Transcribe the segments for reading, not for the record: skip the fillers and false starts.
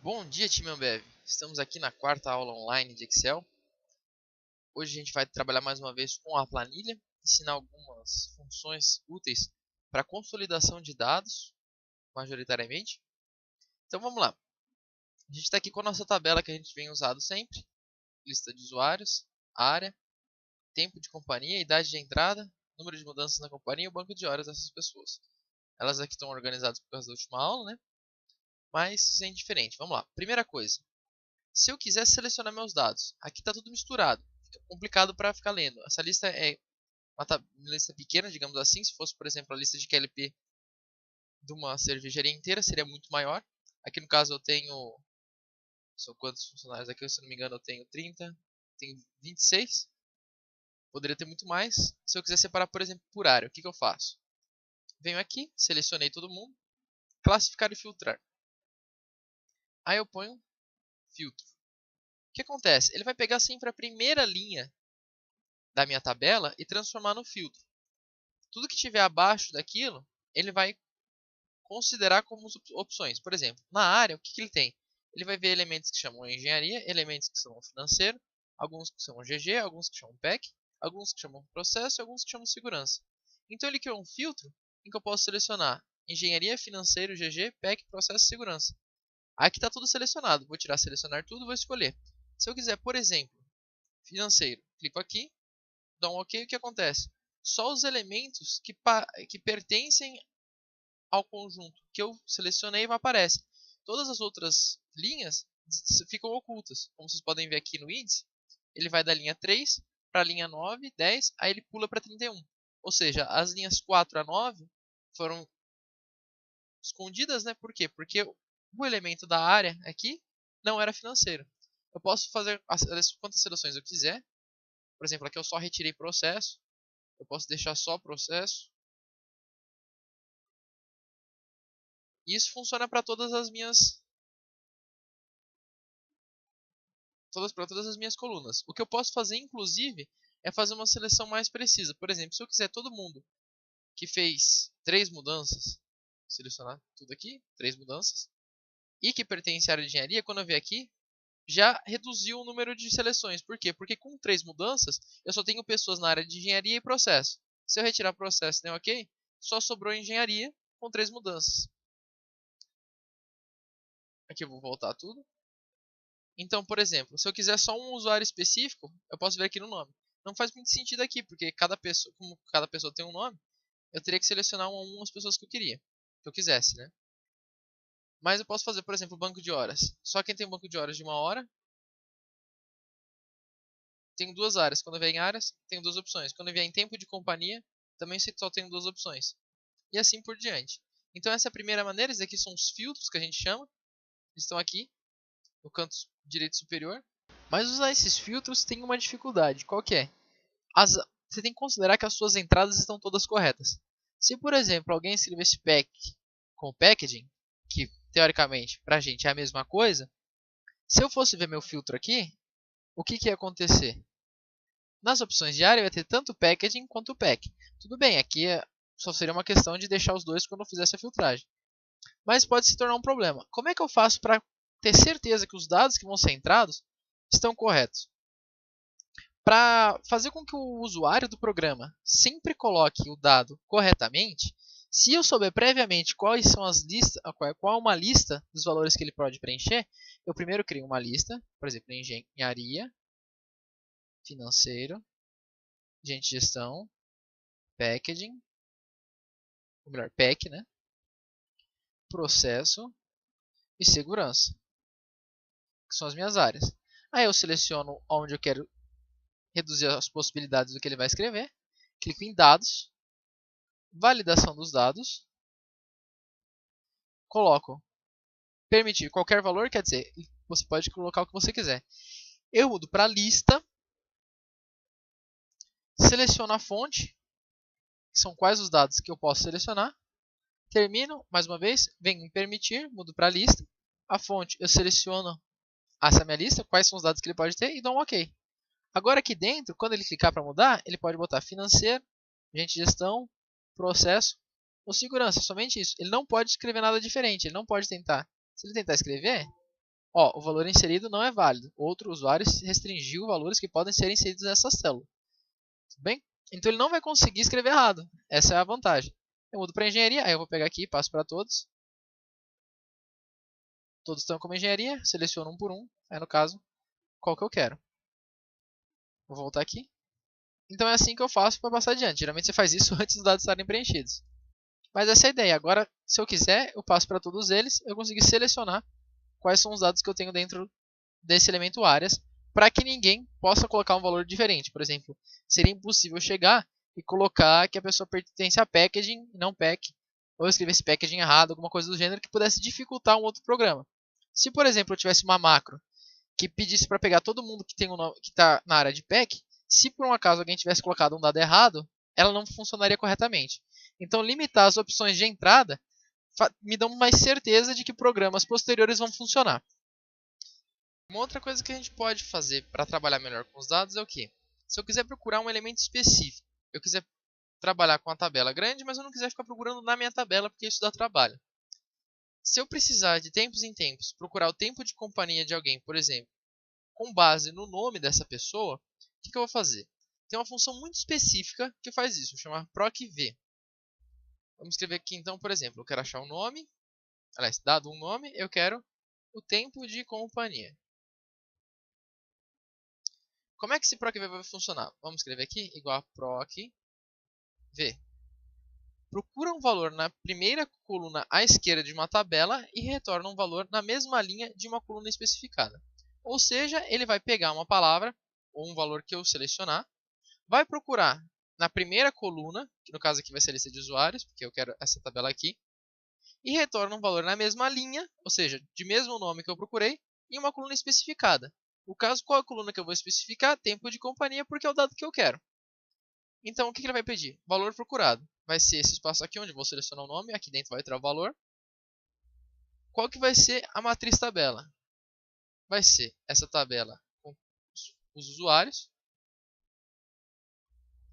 Bom dia, time Ambev. Estamos aqui na quarta aula online de Excel. Hoje a gente vai trabalhar mais uma vez com a planilha, ensinar algumas funções úteis para consolidação de dados, majoritariamente. Então vamos lá. A gente está aqui com a nossa tabela que a gente vem usando sempre. Lista de usuários, área, tempo de companhia, idade de entrada, número de mudanças na companhia e o banco de horas dessas pessoas. Elas aqui estão organizadas por causa da última aula, né? Mas isso é indiferente. Vamos lá. Primeira coisa. Se eu quiser selecionar meus dados, aqui está tudo misturado. Fica complicado para ficar lendo. Essa lista é uma lista pequena, digamos assim. Se fosse, por exemplo, a lista de QLP de uma cervejaria inteira, seria muito maior. Aqui no caso eu tenho... São quantos funcionários aqui? Se não me engano eu tenho 30. Tenho 26. Poderia ter muito mais. Se eu quiser separar, por exemplo, por área, o que eu faço? Venho aqui, selecionei todo mundo. Classificar e filtrar. Aí eu ponho filtro. O que acontece? Ele vai pegar sempre a primeira linha da minha tabela e transformar no filtro. Tudo que estiver abaixo daquilo, ele vai considerar como opções. Por exemplo, na área, o que ele tem? Ele vai ver elementos que chamam engenharia, elementos que chamam financeiro, alguns que chamam GG, alguns que chamam PEC, alguns que chamam processo e alguns que chamam segurança. Então ele criou um filtro em que eu posso selecionar engenharia, financeiro, GG, PEC, processo e segurança. Aqui está tudo selecionado. Vou tirar selecionar tudo e vou escolher. Se eu quiser, por exemplo, financeiro, clico aqui, dou um OK, o que acontece? Só os elementos que pertencem ao conjunto que eu selecionei aparecem. Todas as outras linhas ficam ocultas. Como vocês podem ver aqui no índice, ele vai da linha 3 para a linha 9, 10, aí ele pula para 31. Ou seja, as linhas 4 a 9 foram escondidas, né? Por quê? Porque o elemento da área aqui não era financeiro. Eu posso fazer quantas seleções eu quiser. Por exemplo, aqui eu só retirei processo. Eu posso deixar só processo. E isso funciona para todas as minhas para todas as minhas colunas. O que eu posso fazer, inclusive, é fazer uma seleção mais precisa. Por exemplo, se eu quiser todo mundo que fez 3 mudanças, selecionar tudo aqui, 3 mudanças, e que pertence à área de engenharia, quando eu vier aqui, já reduziu o número de seleções. Por quê? Porque com 3 mudanças, eu só tenho pessoas na área de engenharia e processo. Se eu retirar processo e der OK, só sobrou engenharia com 3 mudanças. Aqui eu vou voltar tudo. Então, por exemplo, se eu quiser só um usuário específico, eu posso ver aqui no nome. Não faz muito sentido aqui, porque como cada pessoa tem um nome, eu teria que selecionar um a um as pessoas que eu quisesse, né? Mas eu posso fazer, por exemplo, banco de horas. Só quem tem um banco de horas de 1 hora, tenho 2 áreas. Quando eu vier em áreas, tenho 2 opções. Quando eu vier em tempo de companhia, também só tenho 2 opções. E assim por diante. Então essa é a primeira maneira. Esses aqui são os filtros que a gente chama. Eles estão aqui no canto direito superior. Mas usar esses filtros tem uma dificuldade. Qual que é? Você tem que considerar que as suas entradas estão todas corretas. Se, por exemplo, alguém escrevesse pack com packaging, que teoricamente para a gente é a mesma coisa, se eu fosse ver meu filtro aqui, o que ia acontecer? Nas opções de área vai ter tanto packaging quanto pack. Tudo bem, aqui só seria uma questão de deixar os dois quando eu fizesse a filtragem. Mas pode se tornar um problema. Como é que eu faço para ter certeza que os dados que vão ser entrados estão corretos? Para fazer com que o usuário do programa sempre coloque o dado corretamente, se eu souber previamente quais são as listas, qual uma lista dos valores que ele pode preencher, eu primeiro crio uma lista, por exemplo, engenharia, financeiro, gente de gestão, packaging, ou melhor, PEC, né? Processo e segurança, que são as minhas áreas. Aí eu seleciono onde eu quero reduzir as possibilidades do que ele vai escrever, clico em dados, validação dos dados, coloco permitir qualquer valor, quer dizer, você pode colocar o que você quiser. Eu mudo para lista, seleciono a fonte, que são quais os dados que eu posso selecionar, termino, mais uma vez, venho em permitir, mudo para lista, a fonte eu seleciono essa minha lista, quais são os dados que ele pode ter e dou um OK. Agora aqui dentro, quando ele clicar para mudar, ele pode botar financeiro, gente de gestão, processo ou segurança, somente isso. Ele não pode escrever nada diferente, ele não pode tentar. Se ele tentar escrever, ó, o valor inserido não é válido. Outro usuário restringiu valores que podem ser inseridos nessa célula. Tudo bem? Então ele não vai conseguir escrever errado. Essa é a vantagem. Eu mudo para engenharia, aí eu vou pegar aqui e passo para todos. Todos estão como engenharia, seleciono um por um. Aí no caso, qual que eu quero. Vou voltar aqui. Então é assim que eu faço para passar adiante. Geralmente você faz isso antes dos dados estarem preenchidos. Mas essa é a ideia. Agora, se eu quiser, eu passo para todos eles. Eu consigo selecionar quais são os dados que eu tenho dentro desse elemento áreas, para que ninguém possa colocar um valor diferente. Por exemplo, seria impossível chegar e colocar que a pessoa pertence a packaging e não pack, ou escrevesse packaging errado, alguma coisa do gênero que pudesse dificultar um outro programa. Se, por exemplo, eu tivesse uma macro que pedisse para pegar todo mundo que tem que está na área de pack, se por um acaso alguém tivesse colocado um dado errado, ela não funcionaria corretamente. Então, limitar as opções de entrada me dão mais certeza de que programas posteriores vão funcionar. Uma outra coisa que a gente pode fazer para trabalhar melhor com os dados é o quê? Se eu quiser procurar um elemento específico, eu quiser trabalhar com a tabela grande, mas eu não quiser ficar procurando na minha tabela porque isso dá trabalho. Se eu precisar de tempos em tempos procurar o tempo de companhia de alguém, por exemplo, com base no nome dessa pessoa, o que eu vou fazer? Tem uma função muito específica que faz isso, vou chamar procv. Vamos escrever aqui então, por exemplo, eu quero achar um nome, aliás, dado um nome, eu quero o tempo de companhia. Como é que esse procv vai funcionar? Vamos escrever aqui, igual a procv. Procura um valor na primeira coluna à esquerda de uma tabela e retorna um valor na mesma linha de uma coluna especificada. Ou seja, ele vai pegar uma palavra, ou um valor que eu selecionar, vai procurar na primeira coluna, que no caso aqui vai ser a lista de usuários, porque eu quero essa tabela aqui, e retorna um valor na mesma linha, ou seja, de mesmo nome que eu procurei, em uma coluna especificada. No caso, qual é a coluna que eu vou especificar? Tempo de companhia, porque é o dado que eu quero. Então, o que ele vai pedir? Valor procurado. Vai ser esse espaço aqui, onde eu vou selecionar o nome. Aqui dentro vai entrar o valor. Qual que vai ser a matriz tabela? Vai ser essa tabela com os usuários.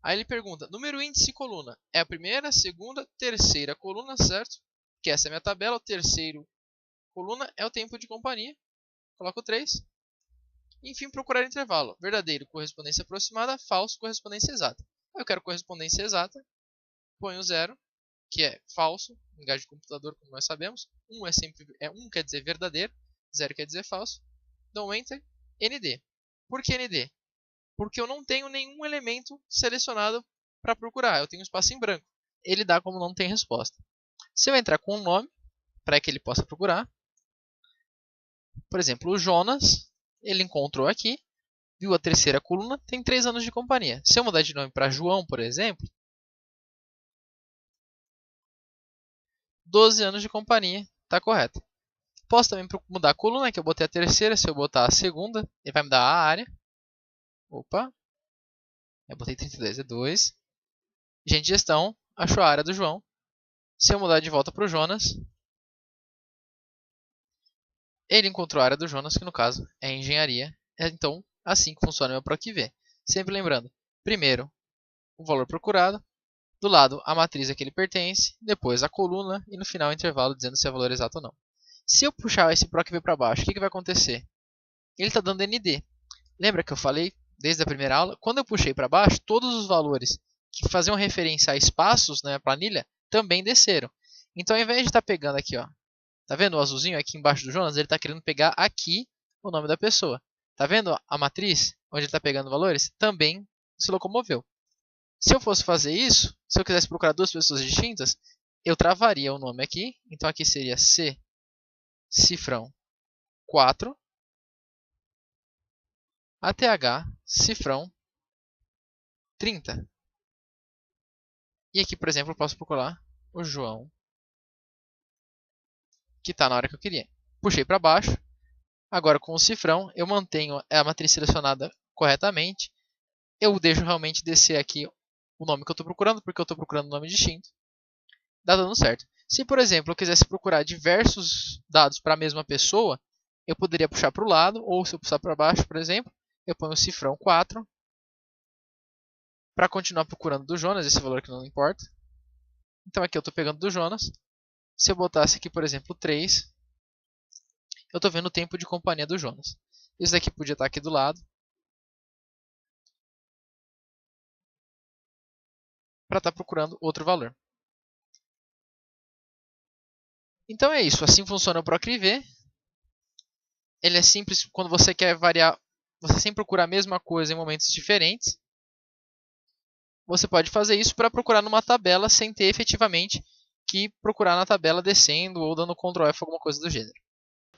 Aí ele pergunta, número índice coluna. É a primeira, segunda, terceira coluna, certo? Que essa é a minha tabela. O terceiro coluna é o tempo de companhia. Coloco 3. Enfim, procurar intervalo. Verdadeiro, correspondência aproximada. Falso, correspondência exata. Eu quero correspondência exata. Ponho 0, que é falso. Linguagem de computador, como nós sabemos. 1 quer dizer verdadeiro. 0 quer dizer falso. Dou Enter. ND. Por que ND? Porque eu não tenho nenhum elemento selecionado para procurar. Eu tenho um espaço em branco. Ele dá como não tem resposta. Se eu entrar com um nome, para que ele possa procurar. Por exemplo, o Jonas. Ele encontrou aqui, viu a terceira coluna, tem 3 anos de companhia. Se eu mudar de nome para João, por exemplo, 12 anos de companhia, está correto. Posso também mudar a coluna, que eu botei a terceira, se eu botar a segunda, ele vai me dar a área. Opa, eu botei 32, é 2. Gente, gestão, achou a área do João. Se eu mudar de volta para o Jonas, ele encontrou a área do Jonas, que no caso é engenharia. Então, assim que funciona o meu procv. Sempre lembrando, primeiro o valor procurado, do lado a matriz a que ele pertence, depois a coluna e no final o intervalo dizendo se é valor exato ou não. Se eu puxar esse procv para baixo, o que vai acontecer? Ele está dando ND. Lembra que eu falei desde a primeira aula? Quando eu puxei para baixo, todos os valores que faziam referência a espaços na planilha também desceram. Então, ao invés de estar pegando aqui, ó, tá vendo o azulzinho aqui embaixo do Jonas? Ele está querendo pegar aqui o nome da pessoa. Tá vendo a matriz onde ele está pegando valores? Também se locomoveu. Se eu fosse fazer isso, se eu quisesse procurar duas pessoas distintas, eu travaria o nome aqui. Então aqui seria C, cifrão 4, ATH, cifrão 30. E aqui, por exemplo, eu posso procurar o João, que está na hora que eu queria. Puxei para baixo. Agora, com o cifrão, eu mantenho a matriz selecionada corretamente. Eu deixo realmente descer aqui o nome que eu estou procurando, porque eu estou procurando um nome distinto. Dá dando certo. Se, por exemplo, eu quisesse procurar diversos dados para a mesma pessoa, eu poderia puxar para o lado, ou se eu puxar para baixo, por exemplo, eu ponho o cifrão 4 para continuar procurando do Jonas, esse valor que não importa. Então aqui eu estou pegando do Jonas. Se eu botasse aqui, por exemplo, 3, eu estou vendo o tempo de companhia do Jonas. Isso daqui podia estar aqui do lado, para estar procurando outro valor. Então é isso, assim funciona o PROCRIV. Ele é simples quando você quer variar, você sempre procura a mesma coisa em momentos diferentes. Você pode fazer isso para procurar numa tabela sem ter efetivamente que procurar na tabela descendo ou dando Ctrl F, alguma coisa do gênero.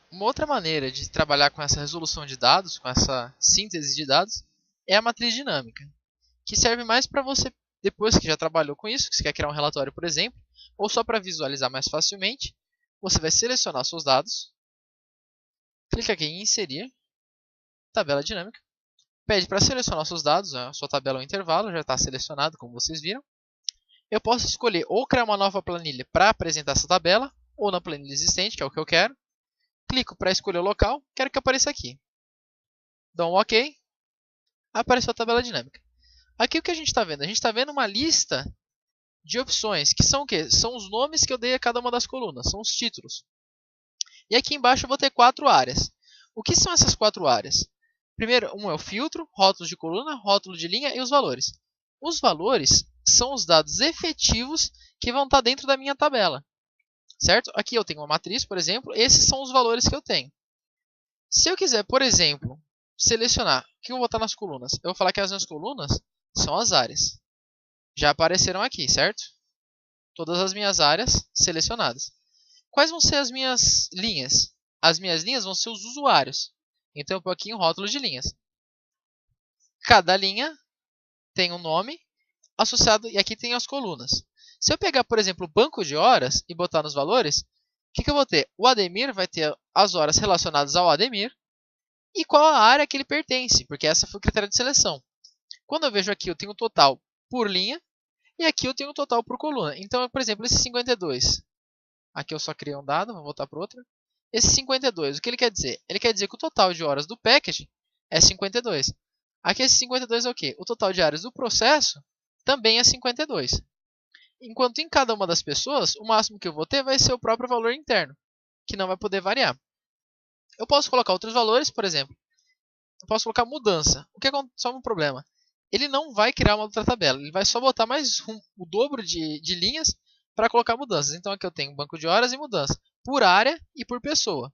Uma outra maneira de trabalhar com essa resolução de dados, com essa síntese de dados, é a matriz dinâmica, que serve mais para você, depois que já trabalhou com isso, que você quer criar um relatório, por exemplo, ou só para visualizar mais facilmente, você vai selecionar seus dados, clica aqui em inserir, tabela dinâmica, pede para selecionar seus dados, a sua tabela ou intervalo já está selecionado, como vocês viram. Eu posso escolher ou criar uma nova planilha para apresentar essa tabela, ou na planilha existente, que é o que eu quero. Clico para escolher o local, quero que apareça aqui. Dou um OK, apareceu a tabela dinâmica. Aqui o que a gente está vendo? A gente está vendo uma lista de opções, que são o quê? São os nomes que eu dei a cada uma das colunas, são os títulos. E aqui embaixo eu vou ter 4 áreas. O que são essas 4 áreas? Primeiro, um é o filtro, rótulos de coluna, rótulo de linha e os valores. Os valores são os dados efetivos que vão estar dentro da minha tabela. Certo? Aqui eu tenho uma matriz, por exemplo, esses são os valores que eu tenho. Se eu quiser, por exemplo, selecionar, o que eu vou botar nas colunas? Eu vou falar que as minhas colunas são as áreas. Já apareceram aqui, certo? Todas as minhas áreas selecionadas. Quais vão ser as minhas linhas? As minhas linhas vão ser os usuários. Então eu vou aqui em rótulos de linhas. Cada linha tem um nome associado e aqui tem as colunas. Se eu pegar, por exemplo, o banco de horas e botar nos valores, o que eu vou ter? O Ademir vai ter as horas relacionadas ao Ademir e qual a área que ele pertence, porque essa foi o critério de seleção. Quando eu vejo aqui, eu tenho o total por linha e aqui eu tenho o total por coluna. Então, por exemplo, esse 52, aqui eu só criei um dado, vou voltar para outro. Esse 52, o que ele quer dizer? Ele quer dizer que o total de horas do package é 52. Aqui esse 52 é o quê? O total de áreas do processo também é 52. Enquanto em cada uma das pessoas, o máximo que eu vou ter vai ser o próprio valor interno, que não vai poder variar. Eu posso colocar outros valores, por exemplo. Eu posso colocar mudança. O que acontece? Só um problema. Ele não vai criar uma outra tabela. Ele vai só botar mais o dobro de linhas para colocar mudanças. Então aqui eu tenho banco de horas e mudança por área e por pessoa.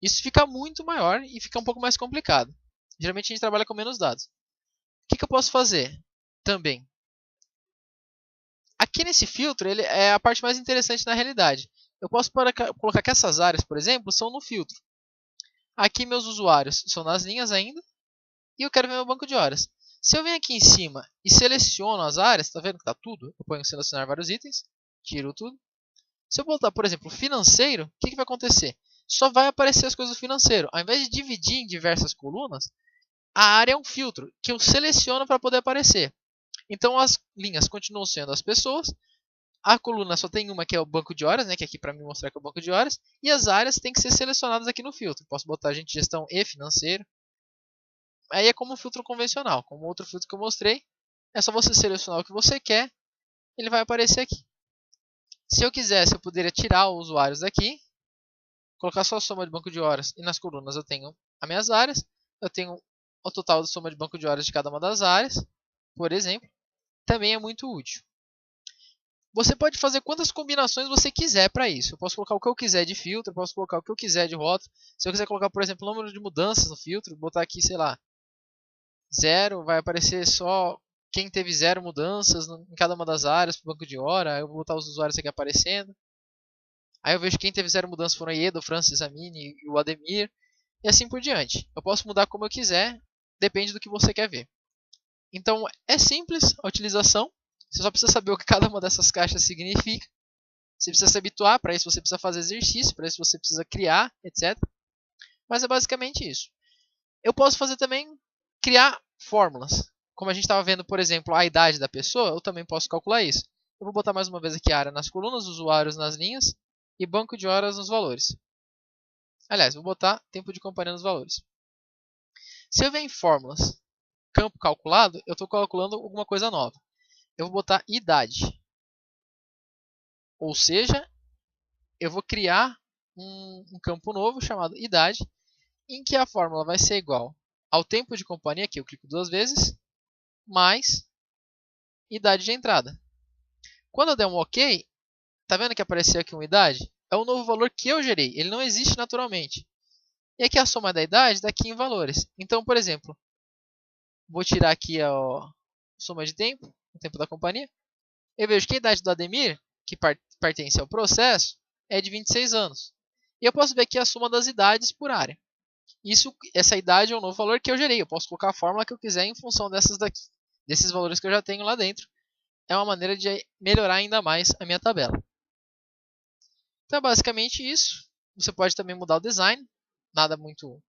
Isso fica muito maior e fica um pouco mais complicado. Geralmente a gente trabalha com menos dados. O que eu posso fazer também? Aqui nesse filtro, ele é a parte mais interessante na realidade. Eu posso colocar que essas áreas, por exemplo, são no filtro. Aqui meus usuários são nas linhas ainda. E eu quero ver meu banco de horas. Se eu venho aqui em cima e seleciono as áreas, está vendo que está tudo? Eu ponho selecionar vários itens, tiro tudo. Se eu botar, por exemplo, financeiro, o que vai acontecer? Só vai aparecer as coisas do financeiro. Ao invés de dividir em diversas colunas, a área é um filtro que eu seleciono para poder aparecer. Então as linhas continuam sendo as pessoas, a coluna só tem uma que é o banco de horas, né, que é aqui para me mostrar que é o banco de horas, e as áreas têm que ser selecionadas aqui no filtro. Posso botar agente de gestão e financeiro. Aí é como um filtro convencional, como outro filtro que eu mostrei. É só você selecionar o que você quer, ele vai aparecer aqui. Se eu quisesse, eu poderia tirar os usuários daqui, colocar só a soma de banco de horas, e nas colunas eu tenho as minhas áreas, eu tenho o total da soma de banco de horas de cada uma das áreas, por exemplo. Também é muito útil. Você pode fazer quantas combinações você quiser para isso. Eu posso colocar o que eu quiser de filtro, eu posso colocar o que eu quiser de rótulo. Se eu quiser colocar, por exemplo, o número de mudanças no filtro, botar aqui, sei lá, 0, vai aparecer só quem teve 0 mudanças em cada uma das áreas para o banco de hora. Eu vou botar os usuários aqui aparecendo. Aí eu vejo quem teve 0 mudanças foram a Ieda, o Francis, a Mini e o Ademir. E assim por diante. Eu posso mudar como eu quiser, depende do que você quer ver. Então é simples a utilização. Você só precisa saber o que cada uma dessas caixas significa. Você precisa se habituar, para isso você precisa fazer exercício, para isso você precisa criar, etc. Mas é basicamente isso. Eu posso fazer também, criar fórmulas. Como a gente estava vendo, por exemplo, a idade da pessoa, eu também posso calcular isso. Eu vou botar mais uma vez aqui a área nas colunas, usuários nas linhas e banco de horas nos valores. Aliás, vou botar tempo de companhia nos valores. Se eu ver em fórmulas, campo calculado, eu estou calculando alguma coisa nova. Eu vou botar idade. Ou seja, eu vou criar um campo novo chamado idade, em que a fórmula vai ser igual ao tempo de companhia, que eu clico 2 vezes, mais idade de entrada. Quando eu der um OK, tá vendo que apareceu aqui uma idade? É o novo valor que eu gerei, ele não existe naturalmente. E aqui a soma da idade está aqui em valores. Então, por exemplo, vou tirar aqui a soma de tempo, o tempo da companhia. Eu vejo que a idade do Ademir, que pertence ao processo, é de 26 anos. E eu posso ver aqui a soma das idades por área. Essa idade é o novo valor que eu gerei. Eu posso colocar a fórmula que eu quiser em função desses valores que eu já tenho lá dentro. É uma maneira de melhorar ainda mais a minha tabela. Então é basicamente isso. Você pode também mudar o design. Nada muito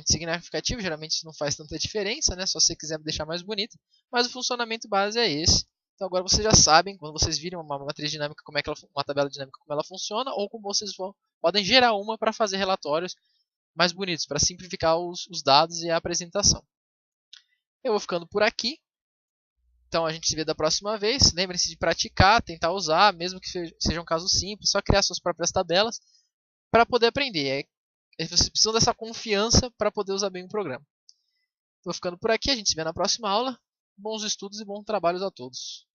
significativo, geralmente isso não faz tanta diferença, né? Só se você quiser deixar mais bonito. Mas o funcionamento base é esse. Então agora vocês já sabem, quando vocês virem uma matriz dinâmica, uma tabela dinâmica, como ela funciona, ou como vocês podem gerar uma para fazer relatórios mais bonitos, para simplificar os dados e a apresentação. Eu vou ficando por aqui. Então a gente se vê da próxima vez. Lembrem-se de praticar, tentar usar, mesmo que seja um caso simples, só criar suas próprias tabelas para poder aprender. Vocês precisam dessa confiança para poder usar bem o programa. Estou ficando por aqui, a gente se vê na próxima aula. Bons estudos e bons trabalhos a todos.